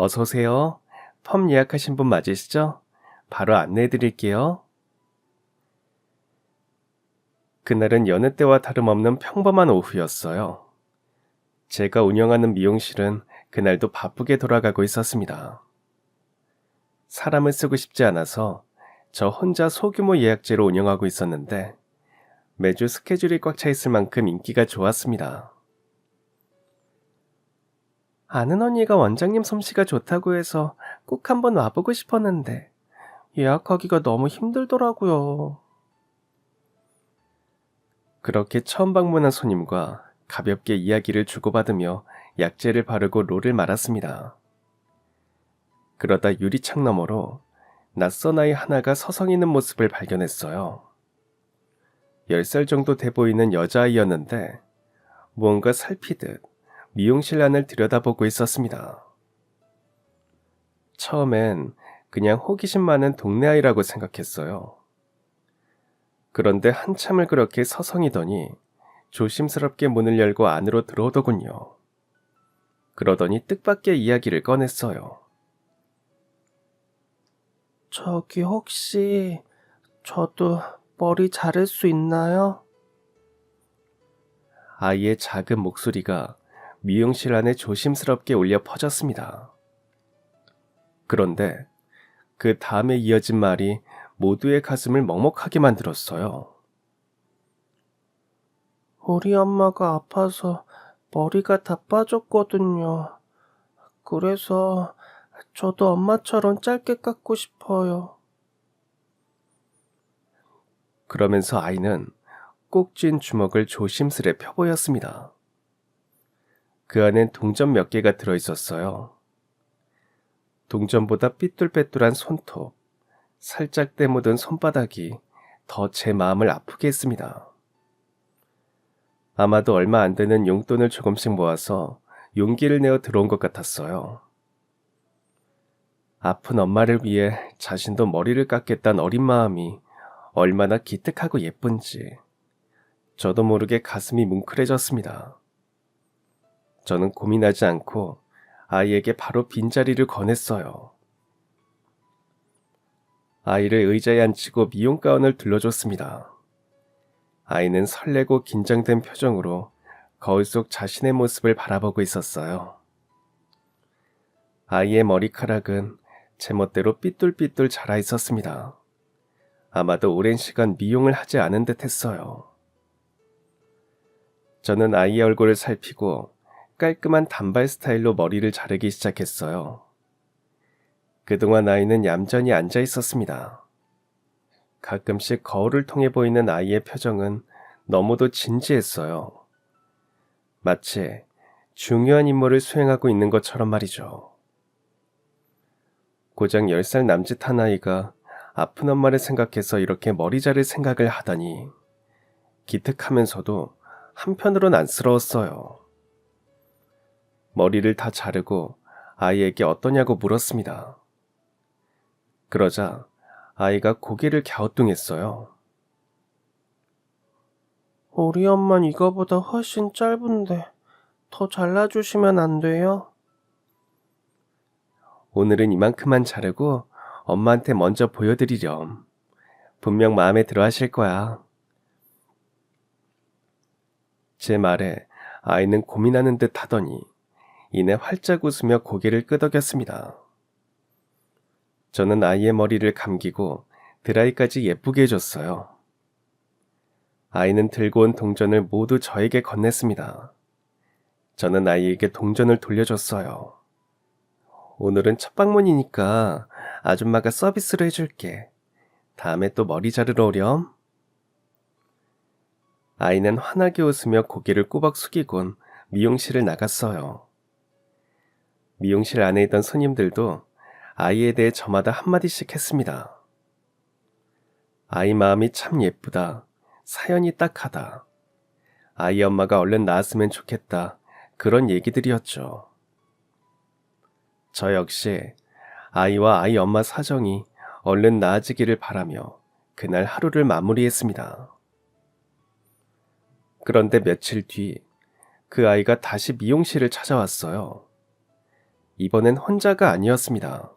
어서 오세요. 펌 예약하신 분 맞으시죠? 바로 안내해 드릴게요. 그날은 여느 때와 다름없는 평범한 오후였어요. 제가 운영하는 미용실은 그날도 바쁘게 돌아가고 있었습니다. 사람을 쓰고 싶지 않아서 저 혼자 소규모 예약제로 운영하고 있었는데 매주 스케줄이 꽉 차 있을 만큼 인기가 좋았습니다. 아는 언니가 원장님 솜씨가 좋다고 해서 꼭 한번 와보고 싶었는데 예약하기가 너무 힘들더라고요. 그렇게 처음 방문한 손님과 가볍게 이야기를 주고받으며 약재를 바르고 롤을 말았습니다. 그러다 유리창 너머로 낯선 아이 하나가 서성이는 모습을 발견했어요. 10살 정도 돼 보이는 여자아이였는데 무언가 살피듯 미용실 안을 들여다보고 있었습니다. 처음엔 그냥 호기심 많은 동네 아이라고 생각했어요. 그런데 한참을 그렇게 서성이더니 조심스럽게 문을 열고 안으로 들어오더군요. 그러더니 뜻밖의 이야기를 꺼냈어요. 저기 혹시 저도 머리 자를 수 있나요? 아이의 작은 목소리가 미용실 안에 조심스럽게 울려 퍼졌습니다. 그런데 그 다음에 이어진 말이 모두의 가슴을 먹먹하게 만들었어요. 우리 엄마가 아파서 머리가 다 빠졌거든요. 그래서 저도 엄마처럼 짧게 깎고 싶어요. 그러면서 아이는 꼭 쥔 주먹을 조심스레 펴보였습니다. 그 안엔 동전 몇 개가 들어있었어요. 동전보다 삐뚤빼뚤한 손톱, 살짝 때묻은 손바닥이 더 제 마음을 아프게 했습니다. 아마도 얼마 안 되는 용돈을 조금씩 모아서 용기를 내어 들어온 것 같았어요. 아픈 엄마를 위해 자신도 머리를 깎겠다는 어린 마음이 얼마나 기특하고 예쁜지 저도 모르게 가슴이 뭉클해졌습니다. 저는 고민하지 않고 아이에게 바로 빈자리를 권했어요. 아이를 의자에 앉히고 미용 가운을 둘러줬습니다. 아이는 설레고 긴장된 표정으로 거울 속 자신의 모습을 바라보고 있었어요. 아이의 머리카락은 제멋대로 삐뚤삐뚤 자라 있었습니다. 아마도 오랜 시간 미용을 하지 않은 듯 했어요. 저는 아이의 얼굴을 살피고 깔끔한 단발 스타일로 머리를 자르기 시작했어요. 그동안 아이는 얌전히 앉아 있었습니다. 가끔씩 거울을 통해 보이는 아이의 표정은 너무도 진지했어요. 마치 중요한 임무를 수행하고 있는 것처럼 말이죠. 고작 10살 남짓한 아이가 아픈 엄마를 생각해서 이렇게 머리 자를 생각을 하다니 기특하면서도 한편으론 안쓰러웠어요. 머리를 다 자르고 아이에게 어떠냐고 물었습니다. 그러자 아이가 고개를 갸우뚱했어요. 우리 엄만 이거보다 훨씬 짧은데 더 잘라주시면 안 돼요? 오늘은 이만큼만 자르고 엄마한테 먼저 보여드리렴. 분명 마음에 들어 하실 거야. 제 말에 아이는 고민하는 듯 하더니 이내 활짝 웃으며 고개를 끄덕였습니다. 저는 아이의 머리를 감기고 드라이까지 예쁘게 해줬어요. 아이는 들고 온 동전을 모두 저에게 건넸습니다. 저는 아이에게 동전을 돌려줬어요. 오늘은 첫 방문이니까 아줌마가 서비스로 해줄게. 다음에 또 머리 자르러 오렴. 아이는 환하게 웃으며 고개를 꼬박 숙이곤 미용실을 나갔어요. 미용실 안에 있던 손님들도 아이에 대해 저마다 한마디씩 했습니다. 아이 마음이 참 예쁘다. 사연이 딱하다. 아이 엄마가 얼른 나았으면 좋겠다. 그런 얘기들이었죠. 저 역시 아이와 아이 엄마 사정이 얼른 나아지기를 바라며 그날 하루를 마무리했습니다. 그런데 며칠 뒤 그 아이가 다시 미용실을 찾아왔어요. 이번엔 혼자가 아니었습니다.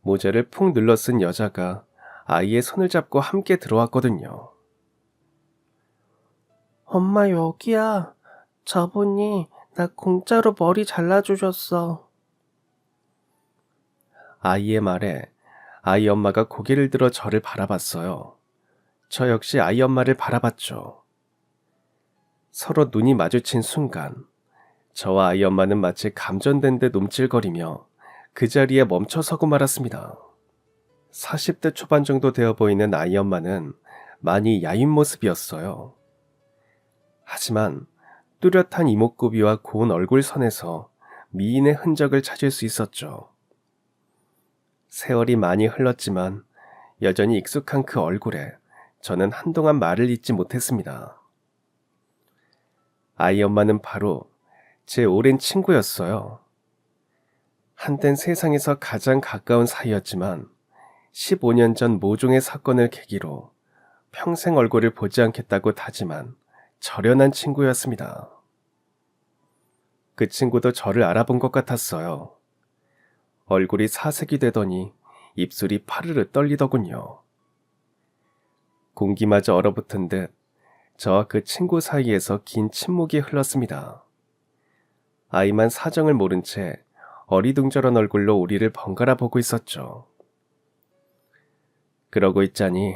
모자를 푹 눌러 쓴 여자가 아이의 손을 잡고 함께 들어왔거든요. 엄마 여기야. 저분이 나 공짜로 머리 잘라주셨어. 아이의 말에 아이 엄마가 고개를 들어 저를 바라봤어요. 저 역시 아이 엄마를 바라봤죠. 서로 눈이 마주친 순간 저와 아이 엄마는 마치 감전된 듯 움찔거리며 그 자리에 멈춰서고 말았습니다. 40대 초반 정도 되어 보이는 아이 엄마는 많이 야윈 모습이었어요. 하지만 뚜렷한 이목구비와 고운 얼굴선에서 미인의 흔적을 찾을 수 있었죠. 세월이 많이 흘렀지만 여전히 익숙한 그 얼굴에 저는 한동안 말을 잇지 못했습니다. 아이 엄마는 바로 제 오랜 친구였어요. 한땐 세상에서 가장 가까운 사이였지만 15년 전 모종의 사건을 계기로 평생 얼굴을 보지 않겠다고 다짐한 절연한 친구였습니다. 그 친구도 저를 알아본 것 같았어요. 얼굴이 사색이 되더니 입술이 파르르 떨리더군요. 공기마저 얼어붙은 듯 저와 그 친구 사이에서 긴 침묵이 흘렀습니다. 아이만 사정을 모른 채 어리둥절한 얼굴로 우리를 번갈아 보고 있었죠. 그러고 있자니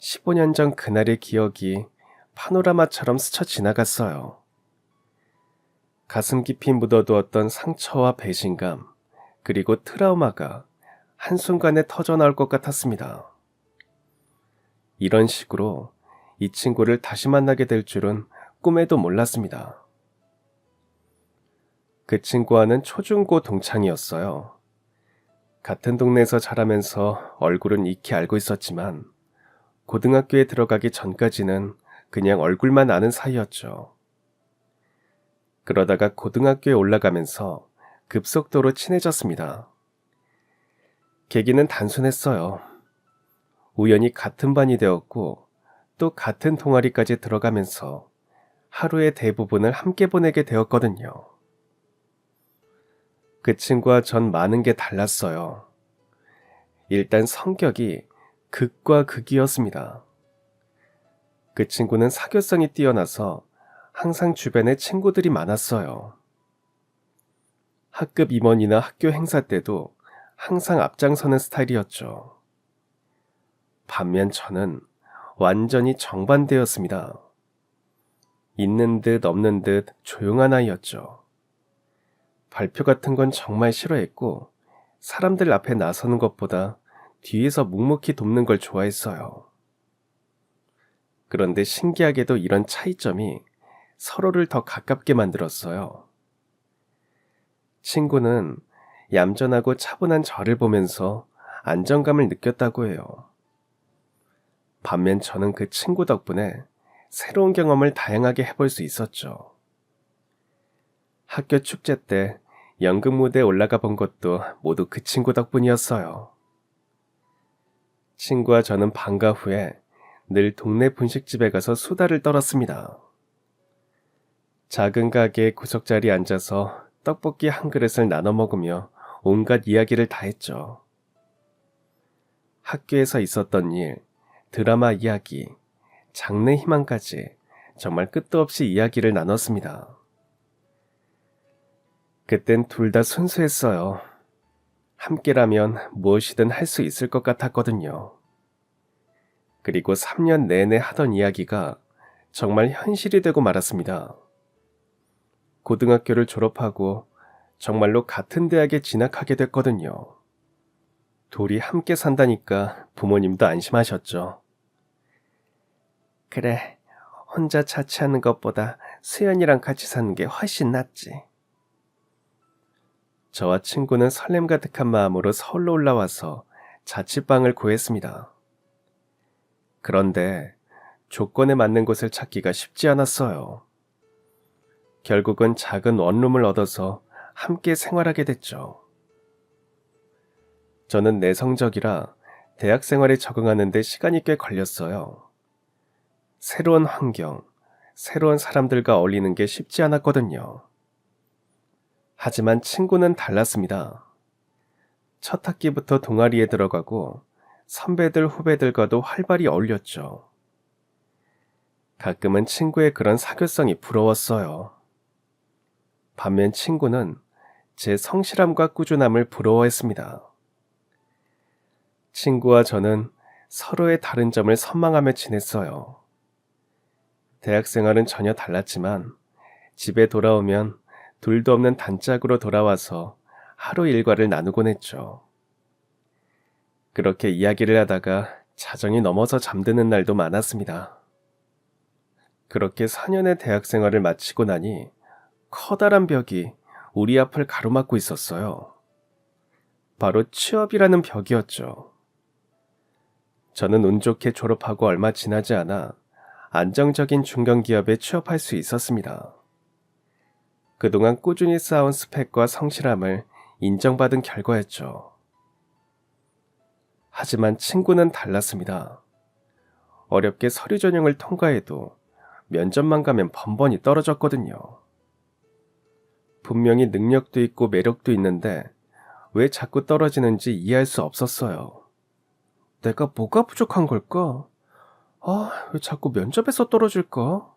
15년 전 그날의 기억이 파노라마처럼 스쳐 지나갔어요. 가슴 깊이 묻어두었던 상처와 배신감, 그리고 트라우마가 한순간에 터져나올 것 같았습니다. 이런 식으로 이 친구를 다시 만나게 될 줄은 꿈에도 몰랐습니다. 그 친구와는 초중고 동창이었어요. 같은 동네에서 자라면서 얼굴은 익히 알고 있었지만 고등학교에 들어가기 전까지는 그냥 얼굴만 아는 사이였죠. 그러다가 고등학교에 올라가면서 급속도로 친해졌습니다. 계기는 단순했어요. 우연히 같은 반이 되었고 또 같은 동아리까지 들어가면서 하루의 대부분을 함께 보내게 되었거든요. 그 친구와 전 많은 게 달랐어요. 일단 성격이 극과 극이었습니다. 그 친구는 사교성이 뛰어나서 항상 주변에 친구들이 많았어요. 학급 임원이나 학교 행사 때도 항상 앞장서는 스타일이었죠. 반면 저는 완전히 정반대였습니다. 있는 듯 없는 듯 조용한 아이였죠. 발표 같은 건 정말 싫어했고 사람들 앞에 나서는 것보다 뒤에서 묵묵히 돕는 걸 좋아했어요. 그런데 신기하게도 이런 차이점이 서로를 더 가깝게 만들었어요. 친구는 얌전하고 차분한 저를 보면서 안정감을 느꼈다고 해요. 반면 저는 그 친구 덕분에 새로운 경험을 다양하게 해볼 수 있었죠. 학교 축제 때 연극 무대에 올라가 본 것도 모두 그 친구 덕분이었어요. 친구와 저는 방과 후에 늘 동네 분식집에 가서 수다를 떨었습니다. 작은 가게의 구석자리에 앉아서 떡볶이 한 그릇을 나눠 먹으며 온갖 이야기를 다 했죠. 학교에서 있었던 일, 드라마 이야기, 장래 희망까지 정말 끝도 없이 이야기를 나눴습니다. 그땐 둘 다 순수했어요. 함께라면 무엇이든 할 수 있을 것 같았거든요. 그리고 3년 내내 하던 이야기가 정말 현실이 되고 말았습니다. 고등학교를 졸업하고 정말로 같은 대학에 진학하게 됐거든요. 둘이 함께 산다니까 부모님도 안심하셨죠. 그래, 혼자 자취하는 것보다 수연이랑 같이 사는 게 훨씬 낫지. 저와 친구는 설렘 가득한 마음으로 서울로 올라와서 자취방을 구했습니다. 그런데 조건에 맞는 곳을 찾기가 쉽지 않았어요. 결국은 작은 원룸을 얻어서 함께 생활하게 됐죠. 저는 내성적이라 대학 생활에 적응하는 데 시간이 꽤 걸렸어요. 새로운 환경, 새로운 사람들과 어울리는 게 쉽지 않았거든요. 하지만 친구는 달랐습니다. 첫 학기부터 동아리에 들어가고 선배들 후배들과도 활발히 어울렸죠. 가끔은 친구의 그런 사교성이 부러웠어요. 반면 친구는 제 성실함과 꾸준함을 부러워했습니다. 친구와 저는 서로의 다른 점을 선망하며 지냈어요. 대학 생활은 전혀 달랐지만 집에 돌아오면 둘도 없는 단짝으로 돌아와서 하루 일과를 나누곤 했죠. 그렇게 이야기를 하다가 자정이 넘어서 잠드는 날도 많았습니다. 그렇게 4년의 대학 생활을 마치고 나니 커다란 벽이 우리 앞을 가로막고 있었어요. 바로 취업이라는 벽이었죠. 저는 운 좋게 졸업하고 얼마 지나지 않아 안정적인 중견기업에 취업할 수 있었습니다. 그동안 꾸준히 쌓아온 스펙과 성실함을 인정받은 결과였죠. 하지만 친구는 달랐습니다. 어렵게 서류 전형을 통과해도 면접만 가면 번번이 떨어졌거든요. 분명히 능력도 있고 매력도 있는데 왜 자꾸 떨어지는지 이해할 수 없었어요. 내가 뭐가 부족한 걸까? 왜 자꾸 면접에서 떨어질까?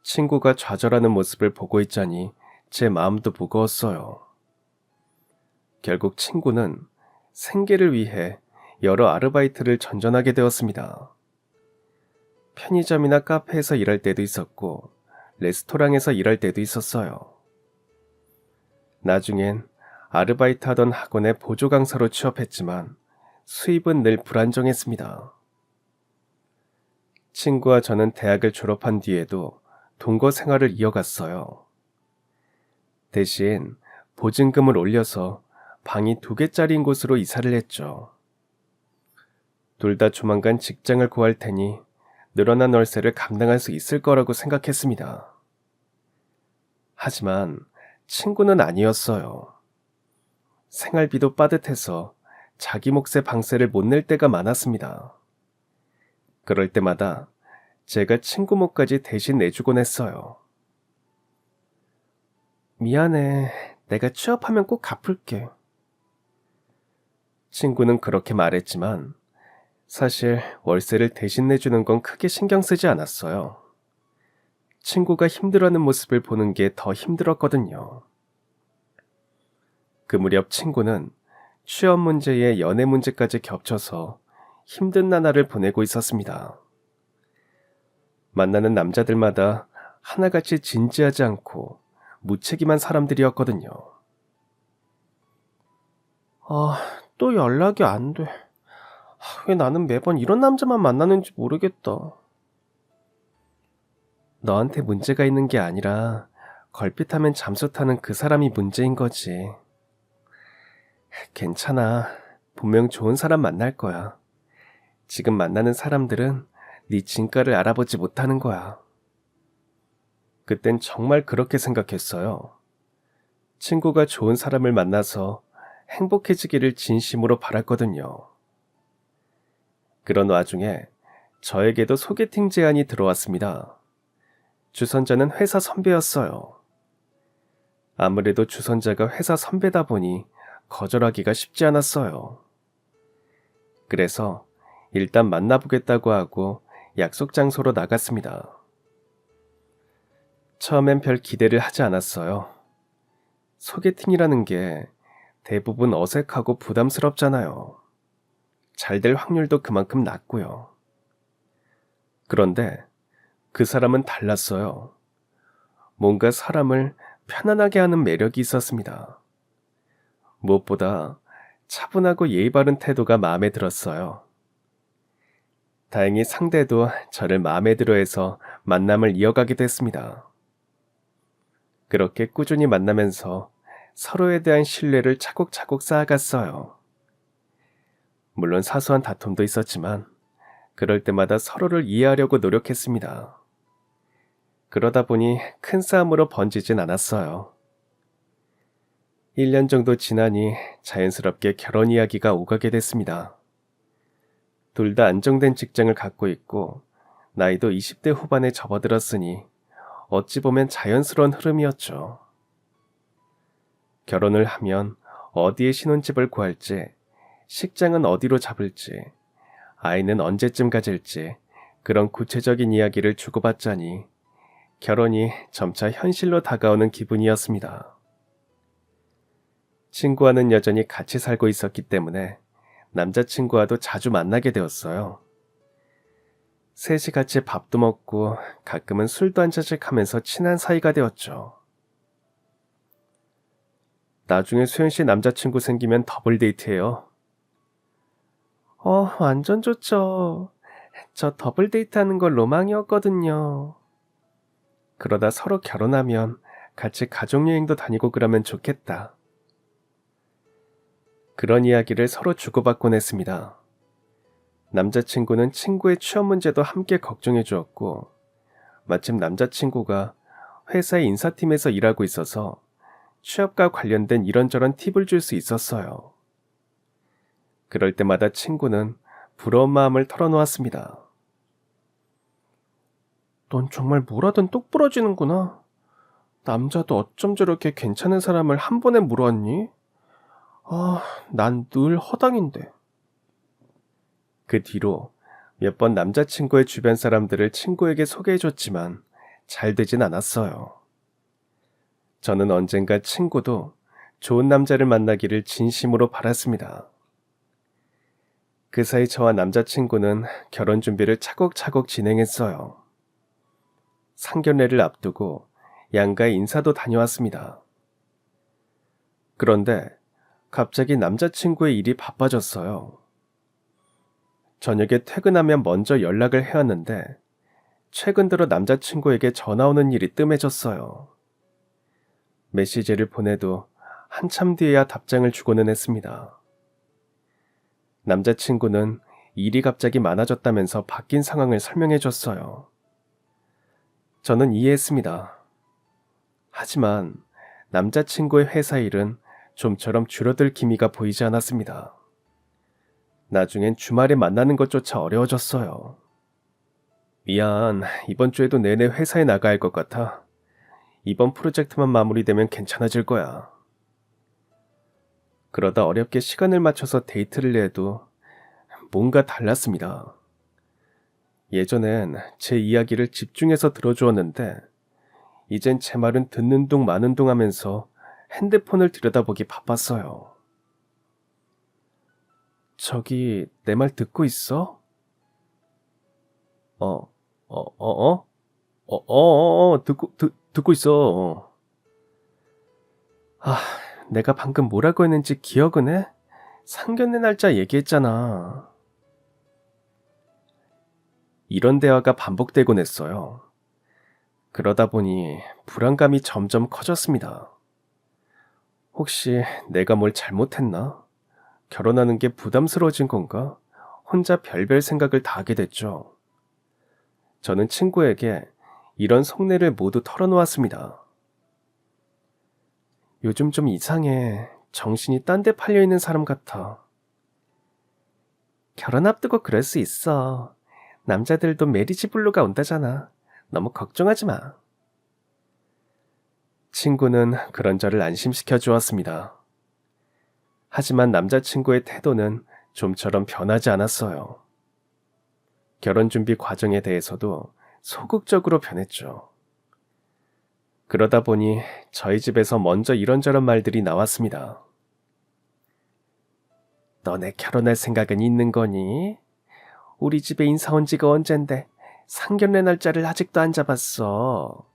친구가 좌절하는 모습을 보고 있자니 제 마음도 무거웠어요. 결국 친구는 생계를 위해 여러 아르바이트를 전전하게 되었습니다. 편의점이나 카페에서 일할 때도 있었고 레스토랑에서 일할 때도 있었어요. 나중엔 아르바이트 하던 학원의 보조 강사로 취업했지만 수입은 늘 불안정했습니다. 친구와 저는 대학을 졸업한 뒤에도 동거 생활을 이어갔어요. 대신 보증금을 올려서 방이 2개짜리인 곳으로 이사를 했죠. 둘 다 조만간 직장을 구할 테니 늘어난 월세를 감당할 수 있을 거라고 생각했습니다. 하지만 친구는 아니었어요. 생활비도 빠듯해서 자기 몫의 방세를 못 낼 때가 많았습니다. 그럴 때마다 제가 친구 몫까지 대신 내주곤 했어요. 미안해. 내가 취업하면 꼭 갚을게. 친구는 그렇게 말했지만 사실 월세를 대신 내주는 건 크게 신경 쓰지 않았어요. 친구가 힘들어하는 모습을 보는 게 더 힘들었거든요. 그 무렵 친구는 취업 문제에 연애 문제까지 겹쳐서 힘든 나날을 보내고 있었습니다. 만나는 남자들마다 하나같이 진지하지 않고 무책임한 사람들이었거든요. 또 연락이 안 돼. 왜 나는 매번 이런 남자만 만나는지 모르겠다. 너한테 문제가 있는 게 아니라 걸핏하면 잠수 타는 그 사람이 문제인 거지. 괜찮아. 분명 좋은 사람 만날 거야. 지금 만나는 사람들은 네 진가를 알아보지 못하는 거야. 그땐 정말 그렇게 생각했어요. 친구가 좋은 사람을 만나서 행복해지기를 진심으로 바랐거든요. 그런 와중에 저에게도 소개팅 제안이 들어왔습니다. 주선자는 회사 선배였어요. 아무래도 주선자가 회사 선배다 보니 거절하기가 쉽지 않았어요. 그래서 일단 만나보겠다고 하고 약속 장소로 나갔습니다. 처음엔 별 기대를 하지 않았어요. 소개팅이라는 게 대부분 어색하고 부담스럽잖아요. 잘 될 확률도 그만큼 낮고요. 그런데 그 사람은 달랐어요. 뭔가 사람을 편안하게 하는 매력이 있었습니다. 무엇보다 차분하고 예의 바른 태도가 마음에 들었어요. 다행히 상대도 저를 마음에 들어해서 만남을 이어가게 됐습니다. 그렇게 꾸준히 만나면서 서로에 대한 신뢰를 차곡차곡 쌓아갔어요. 물론 사소한 다툼도 있었지만 그럴 때마다 서로를 이해하려고 노력했습니다. 그러다 보니 큰 싸움으로 번지진 않았어요. 1년 정도 지나니 자연스럽게 결혼 이야기가 오가게 됐습니다. 둘 다 안정된 직장을 갖고 있고 나이도 20대 후반에 접어들었으니 어찌 보면 자연스러운 흐름이었죠. 결혼을 하면 어디에 신혼집을 구할지, 식장은 어디로 잡을지, 아이는 언제쯤 가질지 그런 구체적인 이야기를 주고받자니 결혼이 점차 현실로 다가오는 기분이었습니다. 친구와는 여전히 같이 살고 있었기 때문에 남자친구와도 자주 만나게 되었어요. 셋이 같이 밥도 먹고 가끔은 술도 한 잔씩 하면서 친한 사이가 되었죠. 나중에 수현 씨 남자친구 생기면 더블 데이트해요. 완전 좋죠. 저 더블 데이트하는 거 로망이었거든요. 그러다 서로 결혼하면 같이 가족여행도 다니고 그러면 좋겠다. 그런 이야기를 서로 주고받곤 했습니다. 남자친구는 친구의 취업 문제도 함께 걱정해 주었고, 마침 남자친구가 회사의 인사팀에서 일하고 있어서 취업과 관련된 이런저런 팁을 줄 수 있었어요. 그럴 때마다 친구는 부러운 마음을 털어놓았습니다. 넌 정말 뭐라든 똑부러지는구나. 남자도 어쩜 저렇게 괜찮은 사람을 한 번에 물어왔니? 난 늘 허당인데. 그 뒤로 몇 번 남자친구의 주변 사람들을 친구에게 소개해줬지만 잘 되진 않았어요. 저는 언젠가 친구도 좋은 남자를 만나기를 진심으로 바랐습니다. 그 사이 저와 남자친구는 결혼 준비를 차곡차곡 진행했어요. 상견례를 앞두고 양가의 인사도 다녀왔습니다. 그런데 갑자기 남자친구의 일이 바빠졌어요. 저녁에 퇴근하면 먼저 연락을 해왔는데 최근 들어 남자친구에게 전화 오는 일이 뜸해졌어요. 메시지를 보내도 한참 뒤에야 답장을 주고는 했습니다. 남자친구는 일이 갑자기 많아졌다면서 바뀐 상황을 설명해줬어요. 저는 이해했습니다. 하지만 남자친구의 회사 일은 좀처럼 줄어들 기미가 보이지 않았습니다. 나중엔 주말에 만나는 것조차 어려워졌어요. 미안, 이번 주에도 내내 회사에 나가야 할 것 같아. 이번 프로젝트만 마무리되면 괜찮아질 거야. 그러다 어렵게 시간을 맞춰서 데이트를 해도 뭔가 달랐습니다. 예전엔 제 이야기를 집중해서 들어주었는데 이젠 제 말은 듣는 둥 마는 둥 하면서 핸드폰을 들여다보기 바빴어요. 저기 내 말 듣고 있어? 듣고 있어. 내가 방금 뭐라고 했는지 기억은 해? 상견례 날짜 얘기했잖아. 이런 대화가 반복되곤 했어요. 그러다 보니 불안감이 점점 커졌습니다. 혹시 내가 뭘 잘못했나? 결혼하는 게 부담스러워진 건가? 혼자 별별 생각을 다 하게 됐죠. 저는 친구에게 이런 속내를 모두 털어놓았습니다. 요즘 좀 이상해. 정신이 딴 데 팔려있는 사람 같아. 결혼 앞두고 그럴 수 있어. 남자들도 메리지 블루가 온다잖아. 너무 걱정하지 마. 친구는 그런 저를 안심시켜 주었습니다. 하지만 남자친구의 태도는 좀처럼 변하지 않았어요. 결혼 준비 과정에 대해서도 소극적으로 변했죠. 그러다 보니 저희 집에서 먼저 이런저런 말들이 나왔습니다. 너네 결혼할 생각은 있는 거니? 우리 집에 인사 온 지가 언젠데 상견례 날짜를 아직도 안 잡았어.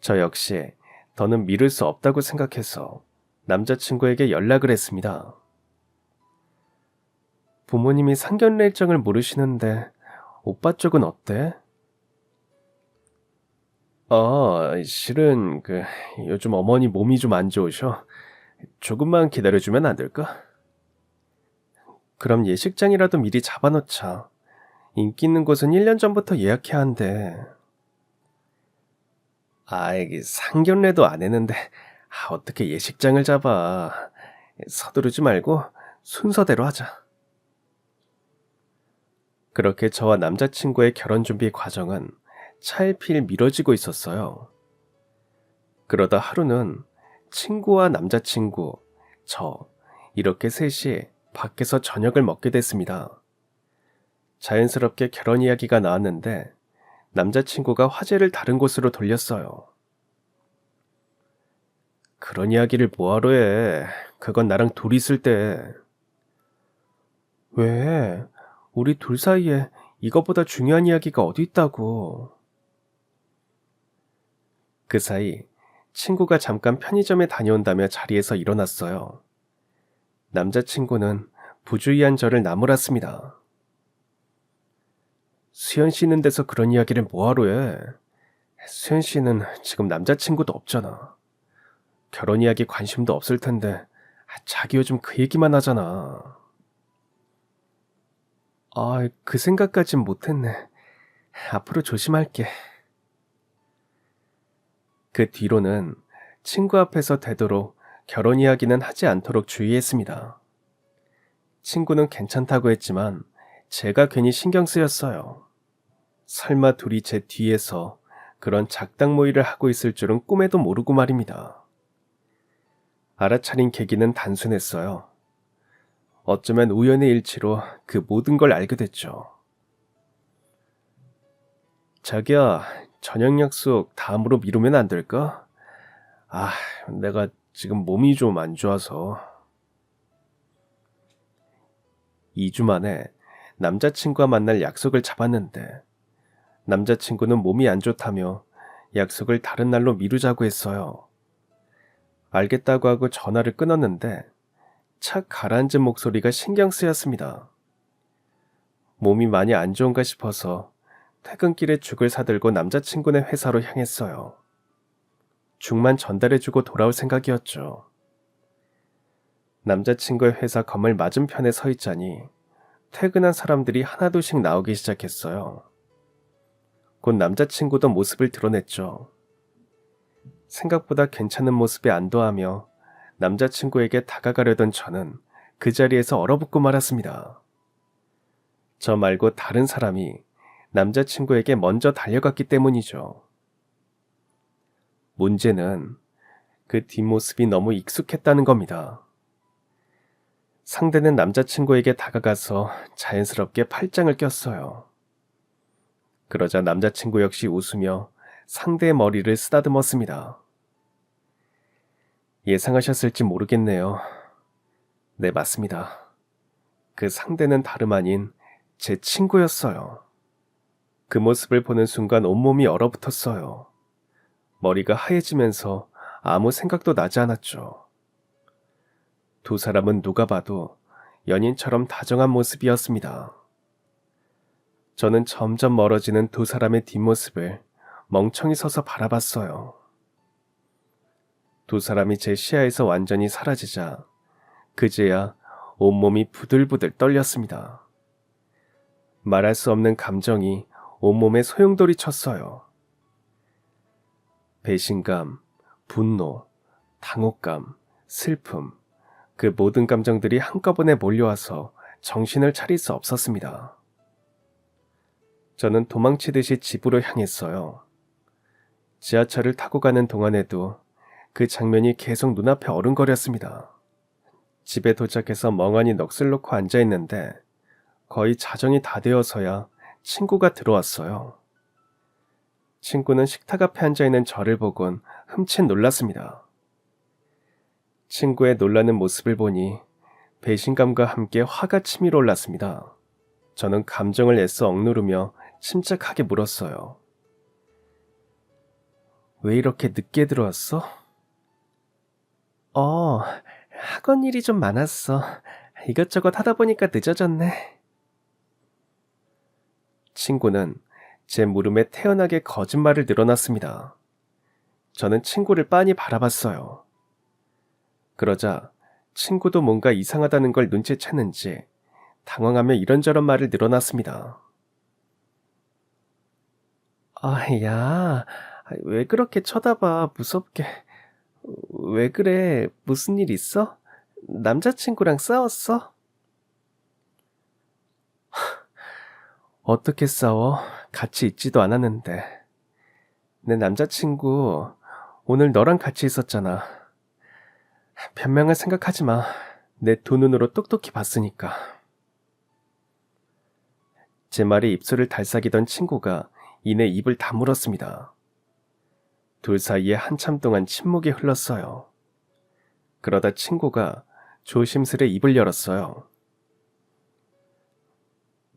저 역시 더는 미룰 수 없다고 생각해서 남자친구에게 연락을 했습니다. 부모님이 상견례 일정을 모르시는데 오빠 쪽은 어때? 실은 요즘 어머니 몸이 좀 안 좋으셔. 조금만 기다려주면 안 될까? 그럼 예식장이라도 미리 잡아놓자. 인기 있는 곳은 1년 전부터 예약해야 한대. 이게 상견례도 안 했는데 어떻게 예식장을 잡아. 서두르지 말고 순서대로 하자. 그렇게 저와 남자친구의 결혼 준비 과정은 차일피일 미뤄지고 있었어요. 그러다 하루는 친구와 남자친구, 저, 이렇게 셋이 밖에서 저녁을 먹게 됐습니다. 자연스럽게 결혼 이야기가 나왔는데 남자친구가 화제를 다른 곳으로 돌렸어요. 그런 이야기를 뭐하러 해? 그건 나랑 둘이 있을 때. 왜? 우리 둘 사이에 이것보다 중요한 이야기가 어디 있다고. 그 사이 친구가 잠깐 편의점에 다녀온다며 자리에서 일어났어요. 남자친구는 부주의한 저를 나무랐습니다. 수현 씨 있는 데서 그런 이야기를 뭐하러 해? 수현 씨는 지금 남자친구도 없잖아. 결혼 이야기 관심도 없을 텐데 자기 요즘 그 얘기만 하잖아. 그 생각까진 못했네. 앞으로 조심할게. 그 뒤로는 친구 앞에서 되도록 결혼 이야기는 하지 않도록 주의했습니다. 친구는 괜찮다고 했지만 제가 괜히 신경 쓰였어요. 설마 둘이 제 뒤에서 그런 작당 모의를 하고 있을 줄은 꿈에도 모르고 말입니다. 알아차린 계기는 단순했어요. 어쩌면 우연의 일치로 그 모든 걸 알게 됐죠. 자기야, 저녁 약속 다음으로 미루면 안 될까? 내가 지금 몸이 좀 안 좋아서. 2주 만에 남자친구와 만날 약속을 잡았는데 남자친구는 몸이 안 좋다며 약속을 다른 날로 미루자고 했어요. 알겠다고 하고 전화를 끊었는데 착 가라앉은 목소리가 신경 쓰였습니다. 몸이 많이 안 좋은가 싶어서 퇴근길에 죽을 사들고 남자친구네 회사로 향했어요. 죽만 전달해주고 돌아올 생각이었죠. 남자친구의 회사 건물 맞은편에 서 있자니 퇴근한 사람들이 하나둘씩 나오기 시작했어요. 곧 남자친구도 모습을 드러냈죠. 생각보다 괜찮은 모습에 안도하며 남자친구에게 다가가려던 저는 그 자리에서 얼어붙고 말았습니다. 저 말고 다른 사람이 남자친구에게 먼저 달려갔기 때문이죠. 문제는 그 뒷모습이 너무 익숙했다는 겁니다. 상대는 남자친구에게 다가가서 자연스럽게 팔짱을 꼈어요. 그러자 남자친구 역시 웃으며 상대의 머리를 쓰다듬었습니다. 예상하셨을지 모르겠네요. 네, 맞습니다. 그 상대는 다름 아닌 제 친구였어요. 그 모습을 보는 순간 온몸이 얼어붙었어요. 머리가 하얘지면서 아무 생각도 나지 않았죠. 두 사람은 누가 봐도 연인처럼 다정한 모습이었습니다. 저는 점점 멀어지는 두 사람의 뒷모습을 멍청이 서서 바라봤어요. 두 사람이 제 시야에서 완전히 사라지자 그제야 온몸이 부들부들 떨렸습니다. 말할 수 없는 감정이 온몸에 소용돌이 쳤어요. 배신감, 분노, 당혹감, 슬픔, 그 모든 감정들이 한꺼번에 몰려와서 정신을 차릴 수 없었습니다. 저는 도망치듯이 집으로 향했어요. 지하철을 타고 가는 동안에도 그 장면이 계속 눈앞에 어른거렸습니다. 집에 도착해서 멍하니 넋을 놓고 앉아있는데 거의 자정이 다 되어서야 친구가 들어왔어요. 친구는 식탁 앞에 앉아있는 저를 보곤 흠칫 놀랐습니다. 친구의 놀라는 모습을 보니 배신감과 함께 화가 치밀어 올랐습니다. 저는 감정을 애써 억누르며 침착하게 물었어요. 왜 이렇게 늦게 들어왔어? 학원 일이 좀 많았어. 이것저것 하다 보니까 늦어졌네. 친구는 제 물음에 태연하게 거짓말을 늘어놨습니다. 저는 친구를 빤히 바라봤어요. 그러자 친구도 뭔가 이상하다는 걸 눈치챘는지 당황하며 이런저런 말을 늘어놨습니다. 야, 왜 그렇게 쳐다봐, 무섭게. 왜 그래, 무슨 일 있어? 남자친구랑 싸웠어? 어떻게 싸워? 같이 있지도 않았는데. 내 남자친구 오늘 너랑 같이 있었잖아. 변명을 생각하지 마. 내 두 눈으로 똑똑히 봤으니까. 제 말에 입술을 달싹이던 친구가 이내 입을 다물었습니다. 둘 사이에 한참 동안 침묵이 흘렀어요. 그러다 친구가 조심스레 입을 열었어요.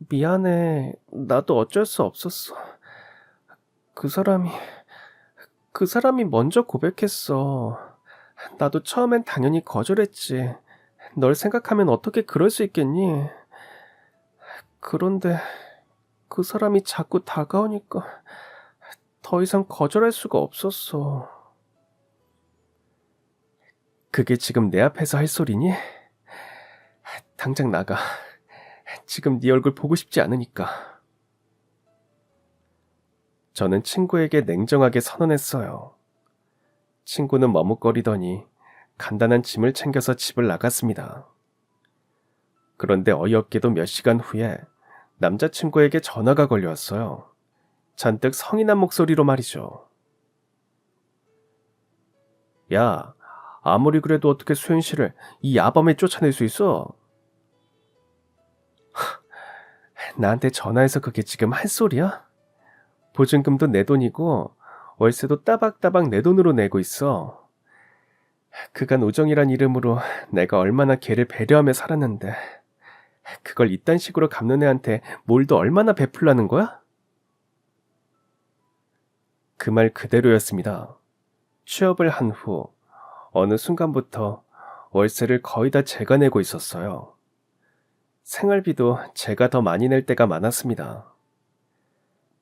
미안해. 나도 어쩔 수 없었어. 그 사람이 먼저 고백했어. 나도 처음엔 당연히 거절했지. 널 생각하면 어떻게 그럴 수 있겠니? 그런데 그 사람이 자꾸 다가오니까 더 이상 거절할 수가 없었어. 그게 지금 내 앞에서 할 소리니? 당장 나가. 지금 네 얼굴 보고 싶지 않으니까. 저는 친구에게 냉정하게 선언했어요. 친구는 머뭇거리더니 간단한 짐을 챙겨서 집을 나갔습니다. 그런데 어이없게도 몇 시간 후에 남자친구에게 전화가 걸려왔어요. 잔뜩 성인한 목소리로 말이죠. 야, 아무리 그래도 어떻게 수현 씨를 이 야밤에 쫓아낼 수 있어? 나한테 전화해서 그게 지금 할 소리야? 보증금도 내 돈이고 월세도 따박따박 내 돈으로 내고 있어. 그간 우정이란 이름으로 내가 얼마나 걔를 배려하며 살았는데 그걸 이딴 식으로 갚는 애한테 뭘 더 얼마나 베풀라는 거야? 그 말 그대로였습니다. 취업을 한 후 어느 순간부터 월세를 거의 다 제가 내고 있었어요. 생활비도 제가 더 많이 낼 때가 많았습니다.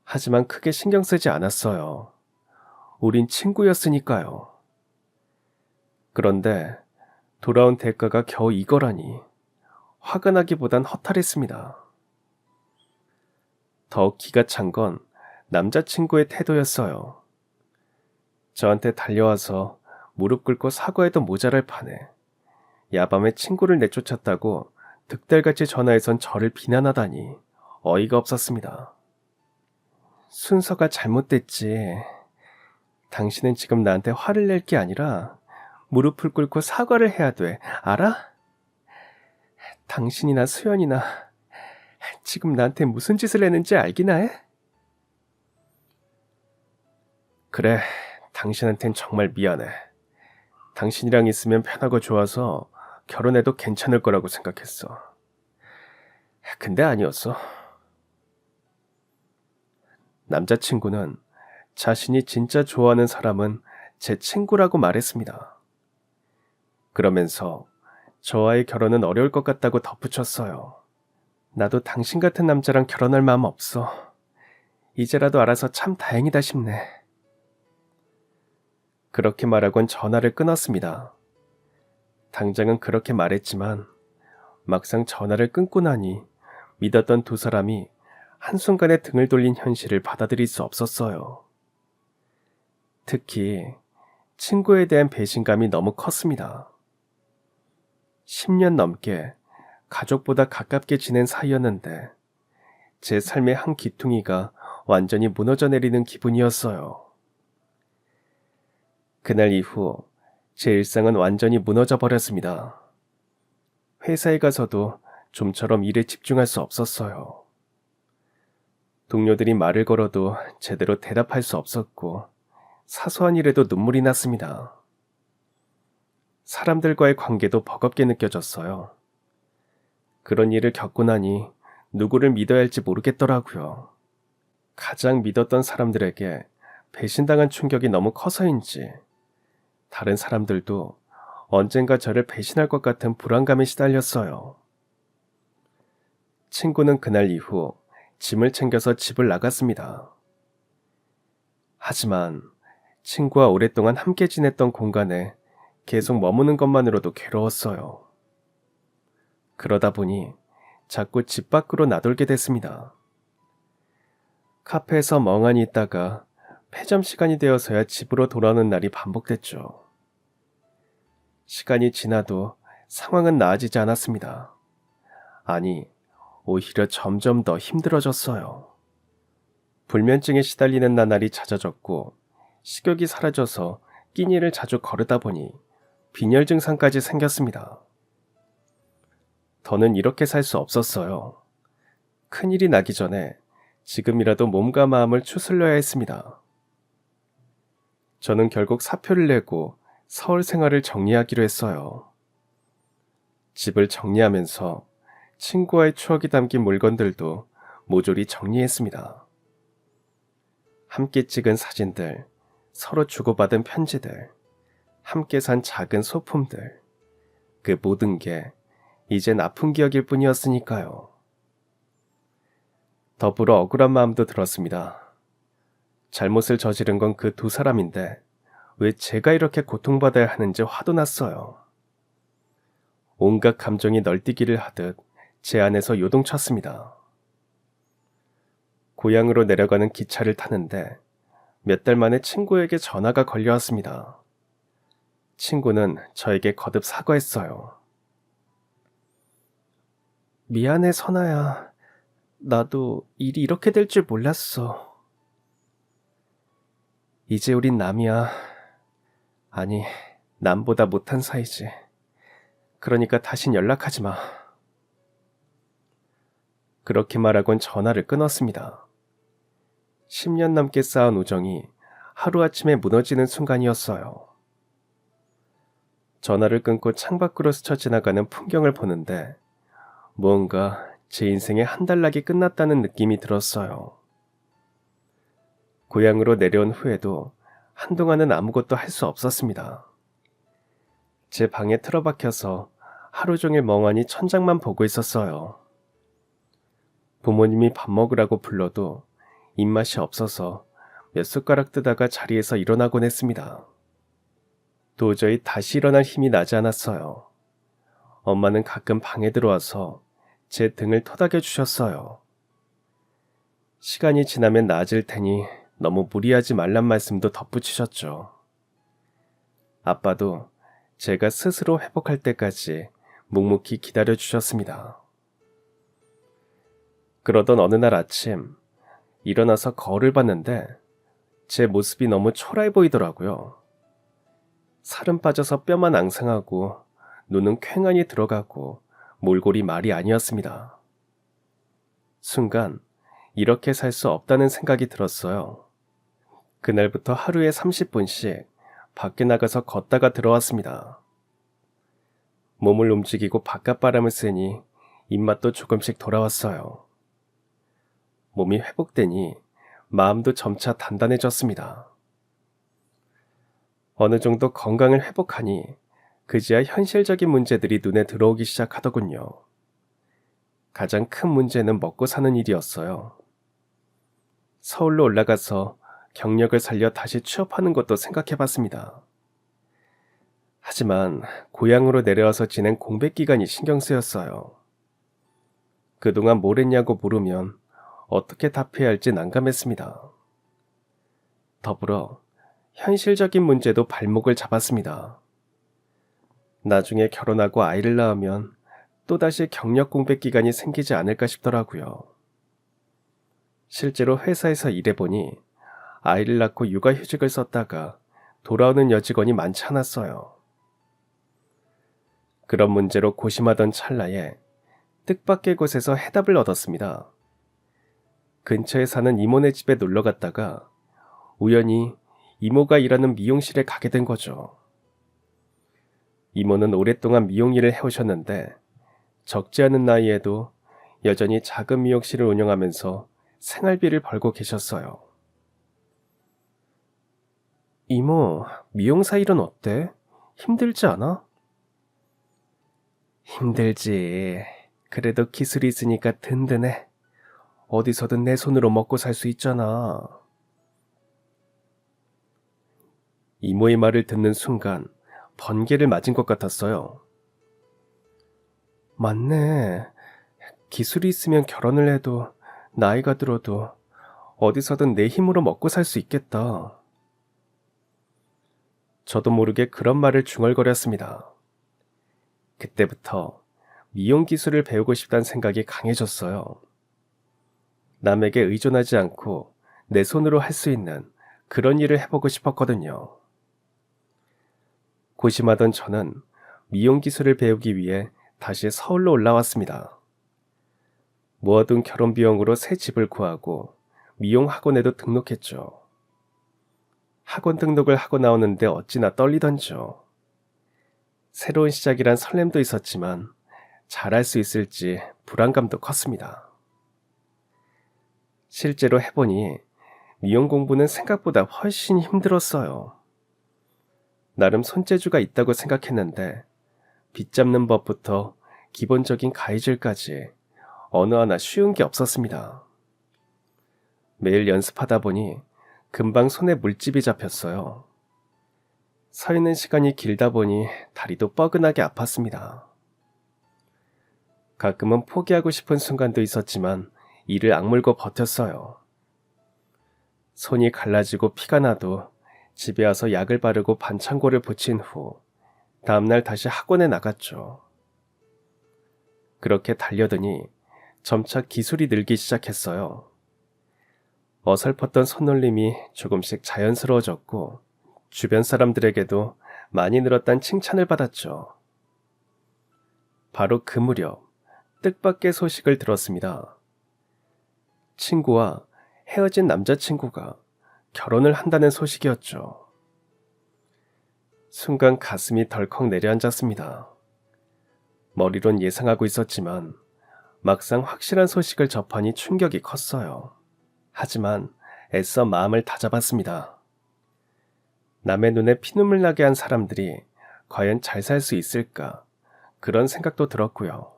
하지만 크게 신경 쓰지 않았어요. 우린 친구였으니까요. 그런데 돌아온 대가가 겨우 이거라니 화가 나기보단 허탈했습니다. 더 기가 찬 건 남자친구의 태도였어요. 저한테 달려와서 무릎 꿇고 사과해도 모자랄 판에 야밤에 친구를 내쫓았다고 득달같이 전화해선 저를 비난하다니 어이가 없었습니다. 순서가 잘못됐지. 당신은 지금 나한테 화를 낼 게 아니라 무릎을 꿇고 사과를 해야 돼. 알아? 당신이나 수연이나 지금 나한테 무슨 짓을 했는지 알기나 해? 그래, 당신한텐 정말 미안해. 당신이랑 있으면 편하고 좋아서 결혼해도 괜찮을 거라고 생각했어. 근데 아니었어. 남자친구는 자신이 진짜 좋아하는 사람은 제 친구라고 말했습니다. 그러면서 저와의 결혼은 어려울 것 같다고 덧붙였어요. 나도 당신 같은 남자랑 결혼할 마음 없어. 이제라도 알아서 참 다행이다 싶네. 그렇게 말하곤 전화를 끊었습니다. 당장은 그렇게 말했지만 막상 전화를 끊고 나니 믿었던 두 사람이 한순간에 등을 돌린 현실을 받아들일 수 없었어요. 특히 친구에 대한 배신감이 너무 컸습니다. 10년 넘게 가족보다 가깝게 지낸 사이였는데 제 삶의 한 기퉁이가 완전히 무너져 내리는 기분이었어요. 그날 이후 제 일상은 완전히 무너져 버렸습니다. 회사에 가서도 좀처럼 일에 집중할 수 없었어요. 동료들이 말을 걸어도 제대로 대답할 수 없었고 사소한 일에도 눈물이 났습니다. 사람들과의 관계도 버겁게 느껴졌어요. 그런 일을 겪고 나니 누구를 믿어야 할지 모르겠더라고요. 가장 믿었던 사람들에게 배신당한 충격이 너무 커서인지 다른 사람들도 언젠가 저를 배신할 것 같은 불안감에 시달렸어요. 친구는 그날 이후 짐을 챙겨서 집을 나갔습니다. 하지만 친구와 오랫동안 함께 지냈던 공간에 계속 머무는 것만으로도 괴로웠어요. 그러다 보니 자꾸 집 밖으로 나돌게 됐습니다. 카페에서 멍하니 있다가 폐점 시간이 되어서야 집으로 돌아오는 날이 반복됐죠. 시간이 지나도 상황은 나아지지 않았습니다. 아니, 오히려 점점 더 힘들어졌어요. 불면증에 시달리는 나날이 잦아졌고 식욕이 사라져서 끼니를 자주 거르다 보니 빈혈 증상까지 생겼습니다. 더는 이렇게 살 수 없었어요. 큰일이 나기 전에 지금이라도 몸과 마음을 추슬려야 했습니다. 저는 결국 사표를 내고 서울 생활을 정리하기로 했어요. 집을 정리하면서 친구와의 추억이 담긴 물건들도 모조리 정리했습니다. 함께 찍은 사진들, 서로 주고받은 편지들, 함께 산 작은 소품들, 그 모든 게 이젠 아픈 기억일 뿐이었으니까요. 더불어 억울한 마음도 들었습니다. 잘못을 저지른 건 그 두 사람인데 왜 제가 이렇게 고통받아야 하는지 화도 났어요. 온갖 감정이 널뛰기를 하듯 제 안에서 요동쳤습니다. 고향으로 내려가는 기차를 타는데 몇 달 만에 친구에게 전화가 걸려왔습니다. 친구는 저에게 거듭 사과했어요. 미안해, 선아야. 나도 일이 이렇게 될 줄 몰랐어. 이제 우린 남이야. 아니, 남보다 못한 사이지. 그러니까 다신 연락하지 마. 그렇게 말하곤 전화를 끊었습니다. 10년 넘게 쌓은 우정이 하루아침에 무너지는 순간이었어요. 전화를 끊고 창밖으로 스쳐 지나가는 풍경을 보는데 무언가 제 인생의 한 단락이 끝났다는 느낌이 들었어요. 고향으로 내려온 후에도 한동안은 아무것도 할 수 없었습니다. 제 방에 틀어박혀서 하루 종일 멍하니 천장만 보고 있었어요. 부모님이 밥 먹으라고 불러도 입맛이 없어서 몇 숟가락 뜨다가 자리에서 일어나곤 했습니다. 도저히 다시 일어날 힘이 나지 않았어요. 엄마는 가끔 방에 들어와서 제 등을 토닥여 주셨어요. 시간이 지나면 나아질 테니 너무 무리하지 말란 말씀도 덧붙이셨죠. 아빠도 제가 스스로 회복할 때까지 묵묵히 기다려 주셨습니다. 그러던 어느 날 아침 일어나서 거울을 봤는데 제 모습이 너무 초라해 보이더라고요. 살은 빠져서 뼈만 앙상하고 눈은 퀭하니 들어가고 몰골이 말이 아니었습니다. 순간 이렇게 살 수 없다는 생각이 들었어요. 그날부터 하루에 30분씩 밖에 나가서 걷다가 들어왔습니다. 몸을 움직이고 바깥바람을 쐬니 입맛도 조금씩 돌아왔어요. 몸이 회복되니 마음도 점차 단단해졌습니다. 어느 정도 건강을 회복하니 그제야 현실적인 문제들이 눈에 들어오기 시작하더군요. 가장 큰 문제는 먹고 사는 일이었어요. 서울로 올라가서 경력을 살려 다시 취업하는 것도 생각해봤습니다. 하지만 고향으로 내려와서 지낸 공백 기간이 신경 쓰였어요. 그동안 뭘 했냐고 물으면 어떻게 답해야 할지 난감했습니다. 더불어 현실적인 문제도 발목을 잡았습니다. 나중에 결혼하고 아이를 낳으면 또다시 경력 공백 기간이 생기지 않을까 싶더라고요. 실제로 회사에서 일해보니 아이를 낳고 육아휴직을 썼다가 돌아오는 여직원이 많지 않았어요. 그런 문제로 고심하던 찰나에 뜻밖의 곳에서 해답을 얻었습니다. 근처에 사는 이모네 집에 놀러 갔다가 우연히 이모가 일하는 미용실에 가게 된 거죠. 이모는 오랫동안 미용 일을 해오셨는데 적지 않은 나이에도 여전히 작은 미용실을 운영하면서 생활비를 벌고 계셨어요. 이모, 미용사 일은 어때? 힘들지 않아? 힘들지. 그래도 기술이 있으니까 든든해. 어디서든 내 손으로 먹고 살 수 있잖아. 이모의 말을 듣는 순간 번개를 맞은 것 같았어요. 맞네. 기술이 있으면 결혼을 해도 나이가 들어도 어디서든 내 힘으로 먹고 살 수 있겠다. 저도 모르게 그런 말을 중얼거렸습니다. 그때부터 미용 기술을 배우고 싶다는 생각이 강해졌어요. 남에게 의존하지 않고 내 손으로 할 수 있는 그런 일을 해보고 싶었거든요. 고심하던 저는 미용 기술을 배우기 위해 다시 서울로 올라왔습니다. 모아둔 결혼 비용으로 새 집을 구하고 미용 학원에도 등록했죠. 학원 등록을 하고 나오는데 어찌나 떨리던지요. 새로운 시작이란 설렘도 있었지만 잘할 수 있을지 불안감도 컸습니다. 실제로 해보니 미용 공부는 생각보다 훨씬 힘들었어요. 나름 손재주가 있다고 생각했는데 빗 잡는 법부터 기본적인 가위질까지 어느 하나 쉬운 게 없었습니다. 매일 연습하다 보니 금방 손에 물집이 잡혔어요. 서 있는 시간이 길다 보니 다리도 뻐근하게 아팠습니다. 가끔은 포기하고 싶은 순간도 있었지만 이를 악물고 버텼어요. 손이 갈라지고 피가 나도 집에 와서 약을 바르고 반창고를 붙인 후 다음날 다시 학원에 나갔죠. 그렇게 달려드니 점차 기술이 늘기 시작했어요. 어설펐던 손놀림이 조금씩 자연스러워졌고 주변 사람들에게도 많이 늘었다는 칭찬을 받았죠. 바로 그 무렵 뜻밖의 소식을 들었습니다. 친구와 헤어진 남자친구가 결혼을 한다는 소식이었죠. 순간 가슴이 덜컥 내려앉았습니다. 머리론 예상하고 있었지만 막상 확실한 소식을 접하니 충격이 컸어요. 하지만 애써 마음을 다잡았습니다. 남의 눈에 피눈물 나게 한 사람들이 과연 잘 살 수 있을까? 그런 생각도 들었고요.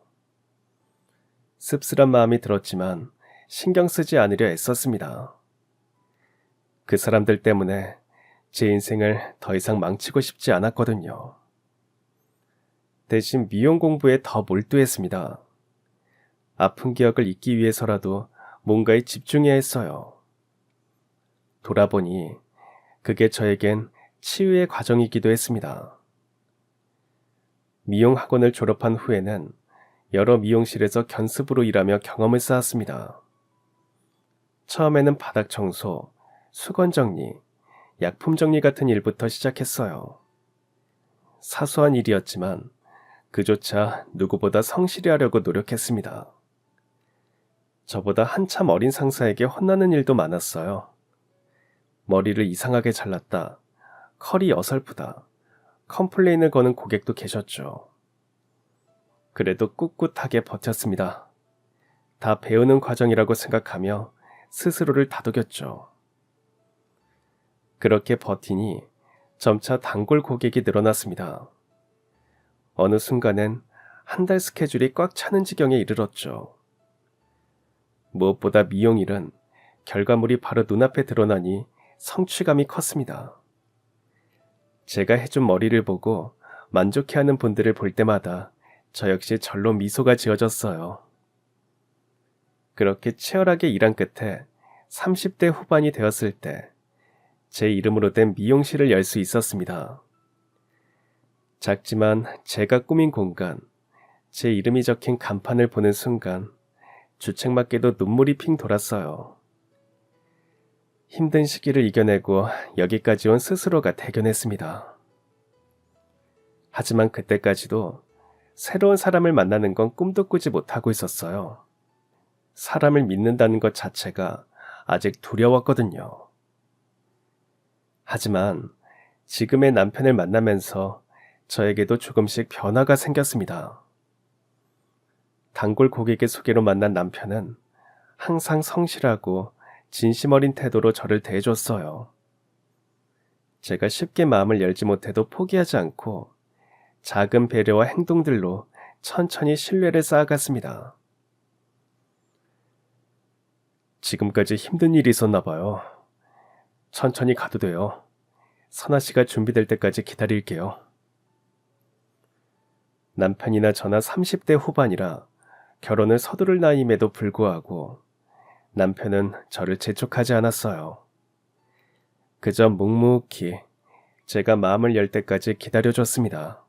씁쓸한 마음이 들었지만 신경 쓰지 않으려 애썼습니다. 그 사람들 때문에 제 인생을 더 이상 망치고 싶지 않았거든요. 대신 미용 공부에 더 몰두했습니다. 아픈 기억을 잊기 위해서라도 뭔가에 집중해야 했어요. 돌아보니 그게 저에겐 치유의 과정이기도 했습니다. 미용 학원을 졸업한 후에는 여러 미용실에서 견습으로 일하며 경험을 쌓았습니다. 처음에는 바닥 청소, 수건 정리, 약품 정리 같은 일부터 시작했어요. 사소한 일이었지만 그조차 누구보다 성실히 하려고 노력했습니다. 저보다 한참 어린 상사에게 혼나는 일도 많았어요. 머리를 이상하게 잘랐다, 컬이 어설프다, 컴플레인을 거는 고객도 계셨죠. 그래도 꿋꿋하게 버텼습니다. 다 배우는 과정이라고 생각하며 스스로를 다독였죠. 그렇게 버티니 점차 단골 고객이 늘어났습니다. 어느 순간엔 한 달 스케줄이 꽉 차는 지경에 이르렀죠. 무엇보다 미용일은 결과물이 바로 눈앞에 드러나니 성취감이 컸습니다. 제가 해준 머리를 보고 만족해하는 분들을 볼 때마다 저 역시 절로 미소가 지어졌어요. 그렇게 치열하게 일한 끝에 30대 후반이 되었을 때 제 이름으로 된 미용실을 열 수 있었습니다. 작지만 제가 꾸민 공간, 제 이름이 적힌 간판을 보는 순간 주책맞게도 눈물이 핑 돌았어요. 힘든 시기를 이겨내고 여기까지 온 스스로가 대견했습니다. 하지만 그때까지도 새로운 사람을 만나는 건 꿈도 꾸지 못하고 있었어요. 사람을 믿는다는 것 자체가 아직 두려웠거든요. 하지만 지금의 남편을 만나면서 저에게도 조금씩 변화가 생겼습니다. 단골 고객의 소개로 만난 남편은 항상 성실하고 진심 어린 태도로 저를 대해줬어요. 제가 쉽게 마음을 열지 못해도 포기하지 않고 작은 배려와 행동들로 천천히 신뢰를 쌓아갔습니다. 지금까지 힘든 일이 있었나 봐요. 천천히 가도 돼요. 선아 씨가 준비될 때까지 기다릴게요. 남편이나 저나 30대 후반이라 결혼을 서두를 나이임에도 불구하고 남편은 저를 재촉하지 않았어요. 그저 묵묵히 제가 마음을 열 때까지 기다려줬습니다.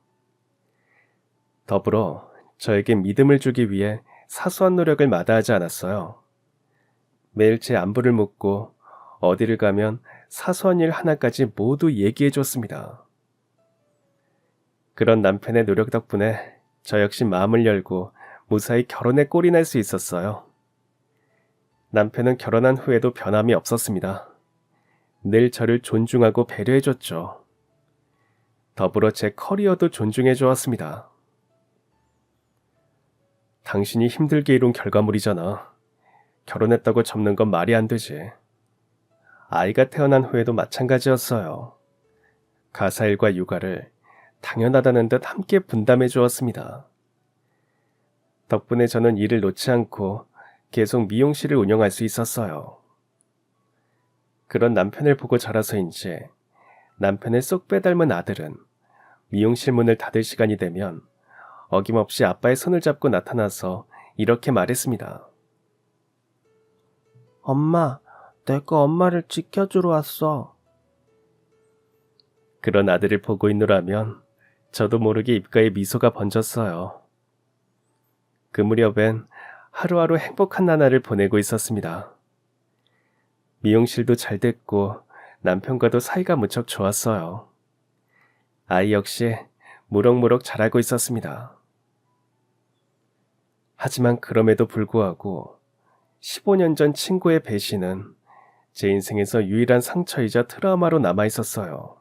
더불어 저에게 믿음을 주기 위해 사소한 노력을 마다하지 않았어요. 매일 제 안부를 묻고 어디를 가면 사소한 일 하나까지 모두 얘기해 줬습니다. 그런 남편의 노력 덕분에 저 역시 마음을 열고 무사히 결혼에 꼴이 날 수 있었어요. 남편은 결혼한 후에도 변함이 없었습니다. 늘 저를 존중하고 배려해 줬죠. 더불어 제 커리어도 존중해 주었습니다. 당신이 힘들게 이룬 결과물이잖아. 결혼했다고 접는 건 말이 안 되지. 아이가 태어난 후에도 마찬가지였어요. 가사일과 육아를 당연하다는 듯 함께 분담해 주었습니다. 덕분에 저는 일을 놓지 않고 계속 미용실을 운영할 수 있었어요. 그런 남편을 보고 자라서인지 남편을 쏙 빼닮은 아들은 미용실 문을 닫을 시간이 되면 어김없이 아빠의 손을 잡고 나타나서 이렇게 말했습니다. 엄마, 내가 엄마를 지켜주러 왔어. 그런 아들을 보고 있노라면 저도 모르게 입가에 미소가 번졌어요. 그 무렵엔 하루하루 행복한 나날을 보내고 있었습니다. 미용실도 잘 됐고 남편과도 사이가 무척 좋았어요. 아이 역시 무럭무럭 자라고 있었습니다. 하지만 그럼에도 불구하고 15년 전 친구의 배신은 제 인생에서 유일한 상처이자 트라우마로 남아 있었어요.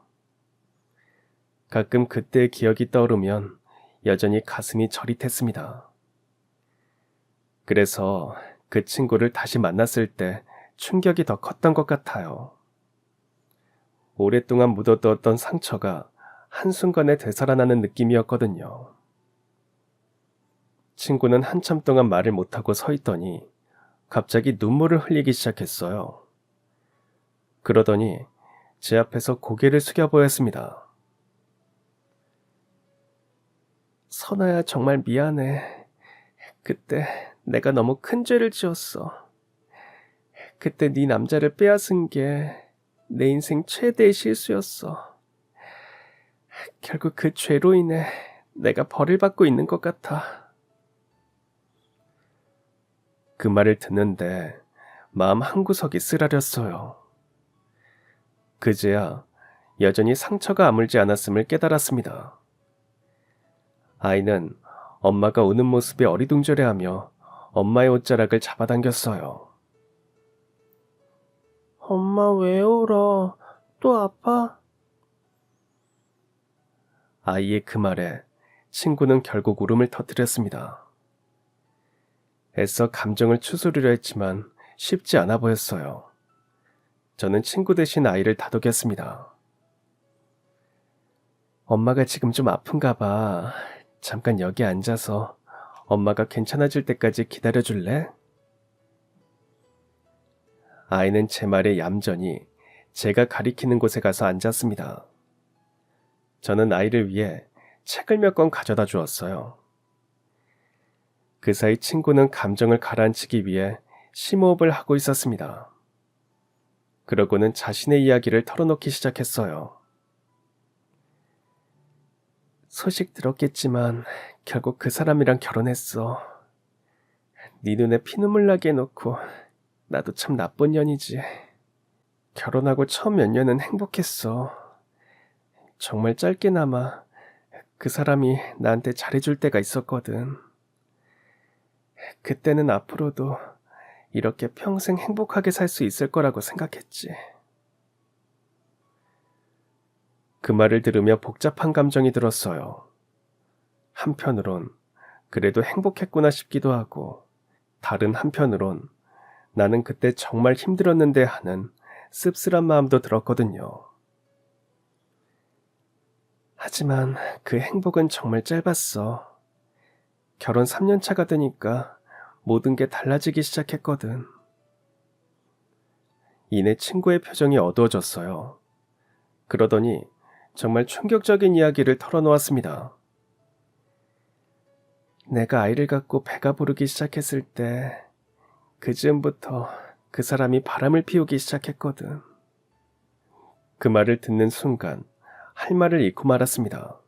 가끔 그때의 기억이 떠오르면 여전히 가슴이 저릿했습니다. 그래서 그 친구를 다시 만났을 때 충격이 더 컸던 것 같아요. 오랫동안 묻어두었던 상처가 한순간에 되살아나는 느낌이었거든요. 친구는 한참 동안 말을 못하고 서 있더니 갑자기 눈물을 흘리기 시작했어요. 그러더니 제 앞에서 고개를 숙여 보였습니다. 선아야, 정말 미안해. 그때 내가 너무 큰 죄를 지었어. 그때 네 남자를 빼앗은 게 내 인생 최대의 실수였어. 결국 그 죄로 인해 내가 벌을 받고 있는 것 같아. 그 말을 듣는데 마음 한구석이 쓰라렸어요. 그제야 여전히 상처가 아물지 않았음을 깨달았습니다. 아이는 엄마가 우는 모습에 어리둥절해하며 엄마의 옷자락을 잡아당겼어요. 엄마 왜 울어? 또 아파? 아이의 그 말에 친구는 결국 울음을 터뜨렸습니다. 애써 감정을 추스르려 했지만 쉽지 않아 보였어요. 저는 친구 대신 아이를 다독였습니다. 엄마가 지금 좀 아픈가 봐. 잠깐 여기 앉아서 엄마가 괜찮아질 때까지 기다려줄래? 아이는 제 말에 얌전히 제가 가리키는 곳에 가서 앉았습니다. 저는 아이를 위해 책을 몇 권 가져다 주었어요. 그 사이 친구는 감정을 가라앉히기 위해 심호흡을 하고 있었습니다. 그러고는 자신의 이야기를 털어놓기 시작했어요. 소식 들었겠지만 결국 그 사람이랑 결혼했어. 네 눈에 피눈물 나게 해놓고 나도 참 나쁜 년이지. 결혼하고 처음 몇 년은 행복했어. 정말 짧게나마 그 사람이 나한테 잘해줄 때가 있었거든. 그때는 앞으로도 이렇게 평생 행복하게 살 수 있을 거라고 생각했지. 그 말을 들으며 복잡한 감정이 들었어요. 한편으론 그래도 행복했구나 싶기도 하고, 다른 한편으론 나는 그때 정말 힘들었는데 하는 씁쓸한 마음도 들었거든요. 하지만 그 행복은 정말 짧았어. 결혼 3년 차가 되니까 모든 게 달라지기 시작했거든. 이내 친구의 표정이 어두워졌어요. 그러더니 정말 충격적인 이야기를 털어놓았습니다. 내가 아이를 갖고 배가 부르기 시작했을 때 그 즈음부터 그 사람이 바람을 피우기 시작했거든. 그 말을 듣는 순간 할 말을 잃고 말았습니다.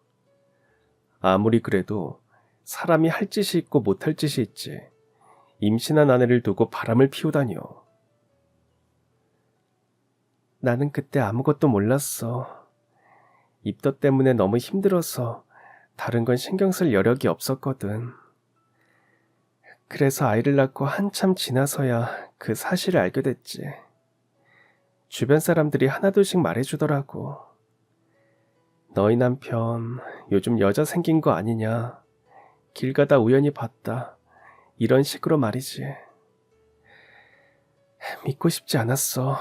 아무리 그래도 사람이 할 짓이 있고 못할 짓이 있지, 임신한 아내를 두고 바람을 피우다니요. 나는 그때 아무것도 몰랐어. 입덧 때문에 너무 힘들어서 다른 건 신경 쓸 여력이 없었거든. 그래서 아이를 낳고 한참 지나서야 그 사실을 알게 됐지. 주변 사람들이 하나둘씩 말해주더라고. 너희 남편 요즘 여자 생긴 거 아니냐. 길 가다 우연히 봤다. 이런 식으로 말이지. 믿고 싶지 않았어.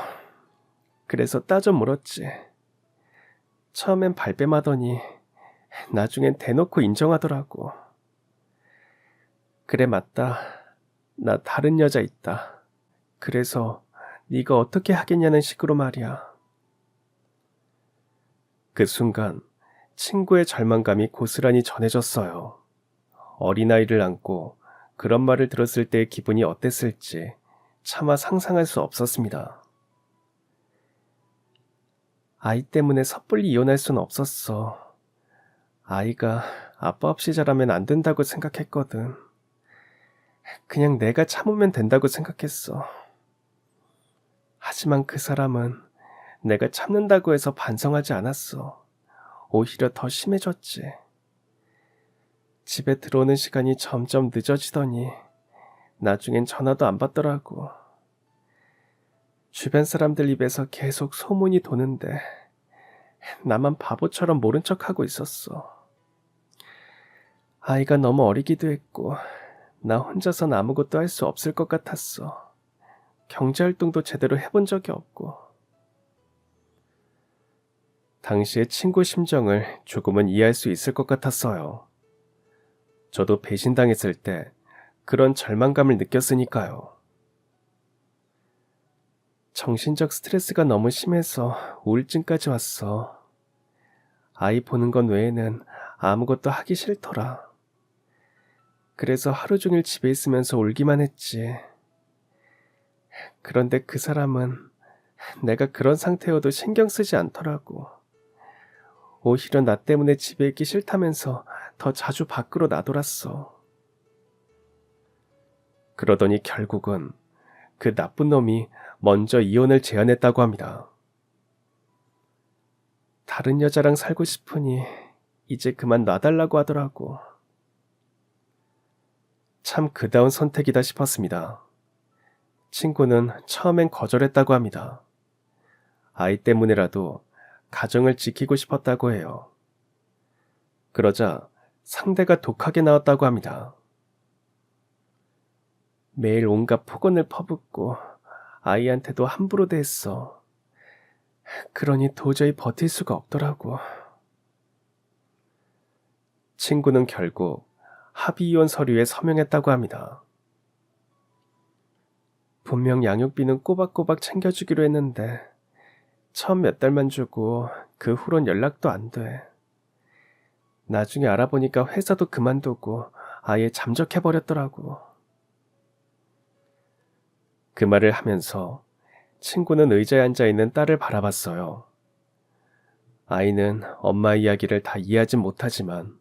그래서 따져 물었지. 처음엔 발뺌하더니 나중엔 대놓고 인정하더라고. 그래 맞다. 나 다른 여자 있다. 그래서 네가 어떻게 하겠냐는 식으로 말이야. 그 순간 친구의 절망감이 고스란히 전해졌어요. 어린아이를 안고 그런 말을 들었을 때의 기분이 어땠을지 차마 상상할 수 없었습니다. 아이 때문에 섣불리 이혼할 순 없었어. 아이가 아빠 없이 자라면 안 된다고 생각했거든. 그냥 내가 참으면 된다고 생각했어. 하지만 그 사람은 내가 참는다고 해서 반성하지 않았어. 오히려 더 심해졌지. 집에 들어오는 시간이 점점 늦어지더니 나중엔 전화도 안 받더라고. 주변 사람들 입에서 계속 소문이 도는데 나만 바보처럼 모른 척하고 있었어. 아이가 너무 어리기도 했고 나 혼자선 아무것도 할 수 없을 것 같았어. 경제활동도 제대로 해본 적이 없고. 당시의 친구 심정을 조금은 이해할 수 있을 것 같았어요. 저도 배신당했을 때 그런 절망감을 느꼈으니까요. 정신적 스트레스가 너무 심해서 우울증까지 왔어. 아이 보는 것 외에는 아무것도 하기 싫더라. 그래서 하루 종일 집에 있으면서 울기만 했지. 그런데 그 사람은 내가 그런 상태여도 신경 쓰지 않더라고. 오히려 나 때문에 집에 있기 싫다면서 더 자주 밖으로 나돌았어. 그러더니 결국은 그 나쁜 놈이 먼저 이혼을 제안했다고 합니다. 다른 여자랑 살고 싶으니 이제 그만 놔달라고 하더라고. 참 그다운 선택이다 싶었습니다. 친구는 처음엔 거절했다고 합니다. 아이 때문에라도 가정을 지키고 싶었다고 해요. 그러자 상대가 독하게 나왔다고 합니다. 매일 온갖 폭언을 퍼붓고 아이한테도 함부로 대했어. 그러니 도저히 버틸 수가 없더라고. 친구는 결국 합의이혼 서류에 서명했다고 합니다. 분명 양육비는 꼬박꼬박 챙겨주기로 했는데 처음 몇 달만 주고 그 후론 연락도 안 돼. 나중에 알아보니까 회사도 그만두고 아예 잠적해버렸더라고. 그 말을 하면서 친구는 의자에 앉아있는 딸을 바라봤어요. 아이는 엄마 이야기를 다 이해하진 못하지만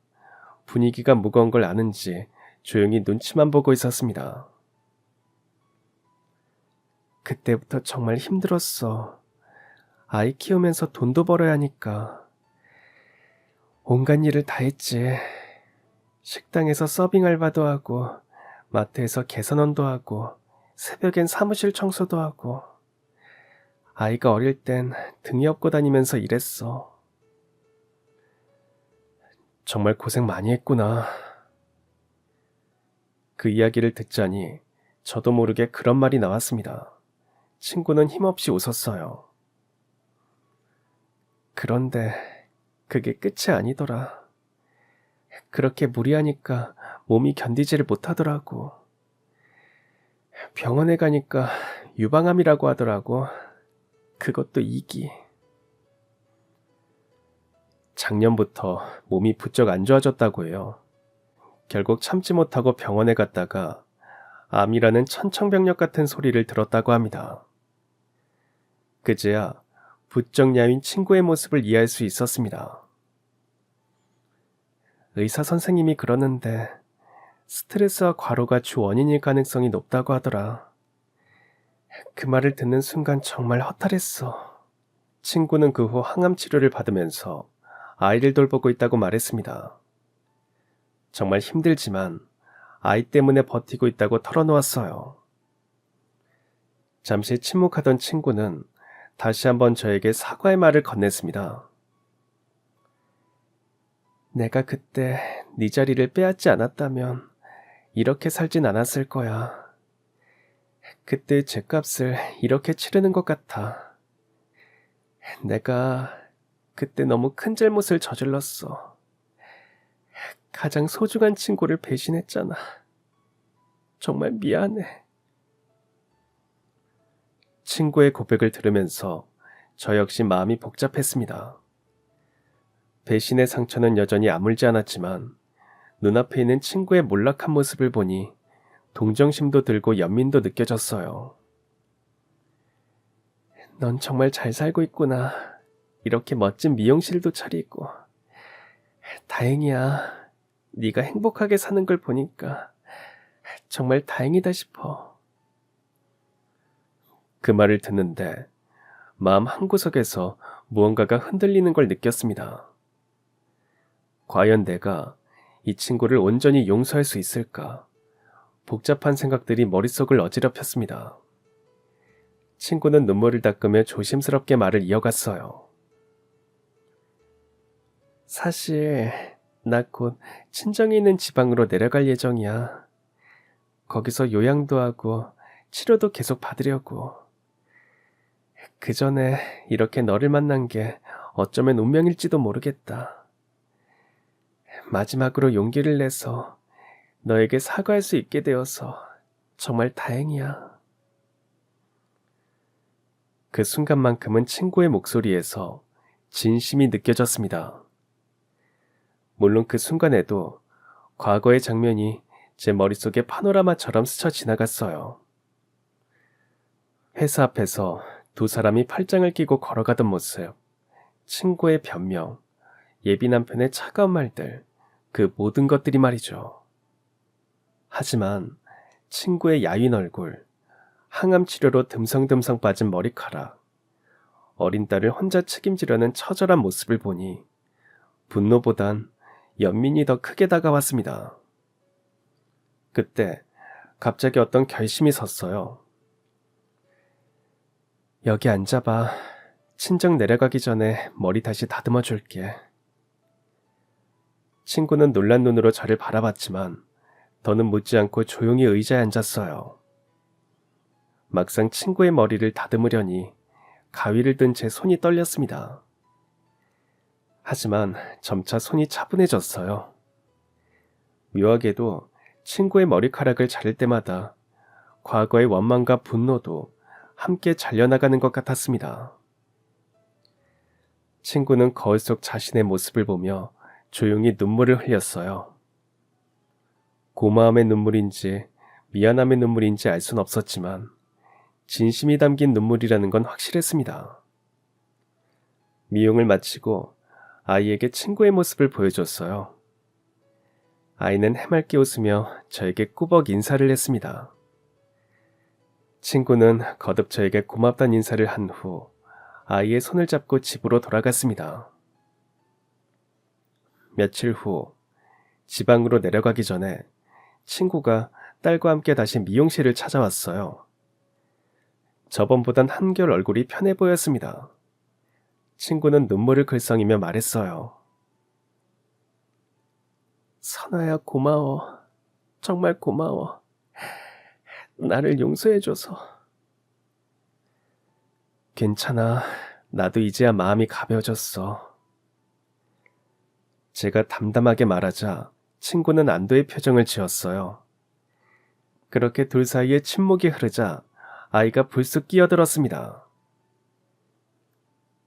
분위기가 무거운 걸 아는지 조용히 눈치만 보고 있었습니다. 그때부터 정말 힘들었어. 아이 키우면서 돈도 벌어야 하니까. 온갖 일을 다 했지. 식당에서 서빙 알바도 하고, 마트에서 개선원도 하고, 새벽엔 사무실 청소도 하고. 아이가 어릴 땐 등이 업고 다니면서 일했어. 정말 고생 많이 했구나. 그 이야기를 듣자니 저도 모르게 그런 말이 나왔습니다. 친구는 힘없이 웃었어요. 그런데 그게 끝이 아니더라. 그렇게 무리하니까 몸이 견디지를 못하더라고. 병원에 가니까 유방암이라고 하더라고. 그것도 2기. 작년부터 몸이 부쩍 안 좋아졌다고 해요. 결국 참지 못하고 병원에 갔다가 암이라는 천청병력 같은 소리를 들었다고 합니다. 그제야 부쩍 야윈 친구의 모습을 이해할 수 있었습니다. 의사 선생님이 그러는데 스트레스와 과로가 주 원인일 가능성이 높다고 하더라. 그 말을 듣는 순간 정말 허탈했어. 친구는 그 후 항암 치료를 받으면서 아이를 돌보고 있다고 말했습니다. 정말 힘들지만 아이 때문에 버티고 있다고 털어놓았어요. 잠시 침묵하던 친구는 다시 한번 저에게 사과의 말을 건넸습니다. 내가 그때 네 자리를 빼앗지 않았다면 이렇게 살진 않았을 거야. 그때 죗값을 이렇게 치르는 것 같아. 내가 그때 너무 큰 잘못을 저질렀어. 가장 소중한 친구를 배신했잖아. 정말 미안해. 친구의 고백을 들으면서 저 역시 마음이 복잡했습니다. 배신의 상처는 여전히 아물지 않았지만 눈앞에 있는 친구의 몰락한 모습을 보니 동정심도 들고 연민도 느껴졌어요. 넌 정말 잘 살고 있구나. 이렇게 멋진 미용실도 차리고. 다행이야. 네가 행복하게 사는 걸 보니까 정말 다행이다 싶어. 그 말을 듣는데 마음 한구석에서 무언가가 흔들리는 걸 느꼈습니다. 과연 내가 이 친구를 온전히 용서할 수 있을까? 복잡한 생각들이 머릿속을 어지럽혔습니다. 친구는 눈물을 닦으며 조심스럽게 말을 이어갔어요. 사실 나 곧 친정이 있는 지방으로 내려갈 예정이야. 거기서 요양도 하고 치료도 계속 받으려고. 그 전에 이렇게 너를 만난 게 어쩌면 운명일지도 모르겠다. 마지막으로 용기를 내서 너에게 사과할 수 있게 되어서 정말 다행이야. 그 순간만큼은 친구의 목소리에서 진심이 느껴졌습니다. 물론 그 순간에도 과거의 장면이 제 머릿속에 파노라마처럼 스쳐 지나갔어요. 회사 앞에서 두 사람이 팔짱을 끼고 걸어가던 모습, 친구의 변명, 예비 남편의 차가운 말들, 그 모든 것들이 말이죠. 하지만 친구의 야윈 얼굴, 항암 치료로 듬성듬성 빠진 머리카락, 어린 딸을 혼자 책임지려는 처절한 모습을 보니 분노보단 연민이 더 크게 다가왔습니다. 그때 갑자기 어떤 결심이 섰어요. 여기 앉아봐. 친정 내려가기 전에 머리 다시 다듬어 줄게. 친구는 놀란 눈으로 저를 바라봤지만 더는 묻지 않고 조용히 의자에 앉았어요. 막상 친구의 머리를 다듬으려니 가위를 든 제 손이 떨렸습니다. 하지만 점차 손이 차분해졌어요. 묘하게도 친구의 머리카락을 자를 때마다 과거의 원망과 분노도 함께 잘려나가는 것 같았습니다. 친구는 거울 속 자신의 모습을 보며 조용히 눈물을 흘렸어요. 고마움의 눈물인지 미안함의 눈물인지 알 순 없었지만 진심이 담긴 눈물이라는 건 확실했습니다. 미용을 마치고 아이에게 친구의 모습을 보여줬어요. 아이는 해맑게 웃으며 저에게 꾸벅 인사를 했습니다. 친구는 거듭 저에게 고맙다는 인사를 한 후 아이의 손을 잡고 집으로 돌아갔습니다. 며칠 후 지방으로 내려가기 전에 친구가 딸과 함께 다시 미용실을 찾아왔어요. 저번보단 한결 얼굴이 편해 보였습니다. 친구는 눈물을 글썽이며 말했어요. 선아야, 고마워. 정말 고마워. 나를 용서해줘서. 괜찮아. 나도 이제야 마음이 가벼워졌어. 제가 담담하게 말하자 친구는 안도의 표정을 지었어요. 그렇게 둘 사이에 침묵이 흐르자 아이가 불쑥 끼어들었습니다.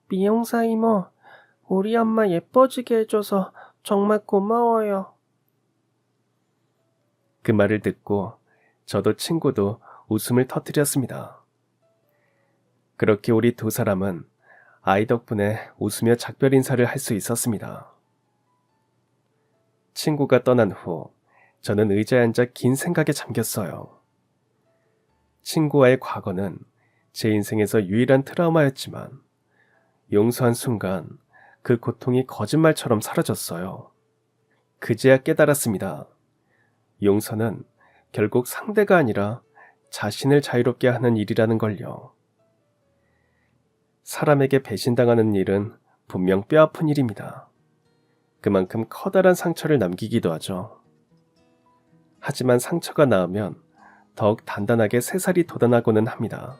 미용사 이모, 우리 엄마 예뻐지게 해줘서 정말 고마워요. 그 말을 듣고 저도 친구도 웃음을 터뜨렸습니다. 그렇게 우리 두 사람은 아이 덕분에 웃으며 작별 인사를 할 수 있었습니다. 친구가 떠난 후 저는 의자에 앉아 긴 생각에 잠겼어요. 친구와의 과거는 제 인생에서 유일한 트라우마였지만 용서한 순간 그 고통이 거짓말처럼 사라졌어요. 그제야 깨달았습니다. 용서는 결국 상대가 아니라 자신을 자유롭게 하는 일이라는 걸요. 사람에게 배신당하는 일은 분명 뼈아픈 일입니다. 그만큼 커다란 상처를 남기기도 하죠. 하지만 상처가 나으면 더욱 단단하게 새살이 돋아나고는 합니다.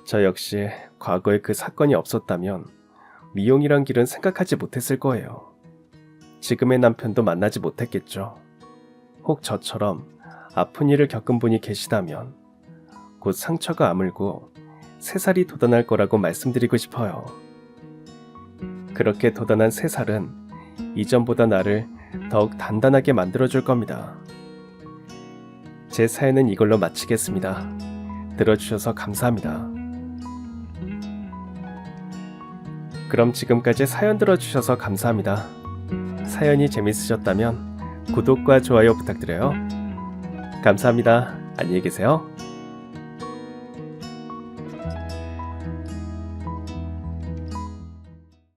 저 역시 과거에 그 사건이 없었다면 미용이란 길은 생각하지 못했을 거예요. 지금의 남편도 만나지 못했겠죠. 혹 저처럼 아픈 일을 겪은 분이 계시다면 곧 상처가 아물고 새살이 돋아날 거라고 말씀드리고 싶어요. 그렇게 돋아난 새살은 이전보다 나를 더욱 단단하게 만들어줄 겁니다. 제 사연은 이걸로 마치겠습니다. 들어주셔서 감사합니다. 그럼 지금까지 사연 들어주셔서 감사합니다. 사연이 재밌으셨다면 구독과 좋아요 부탁드려요. 감사합니다. 안녕히 계세요.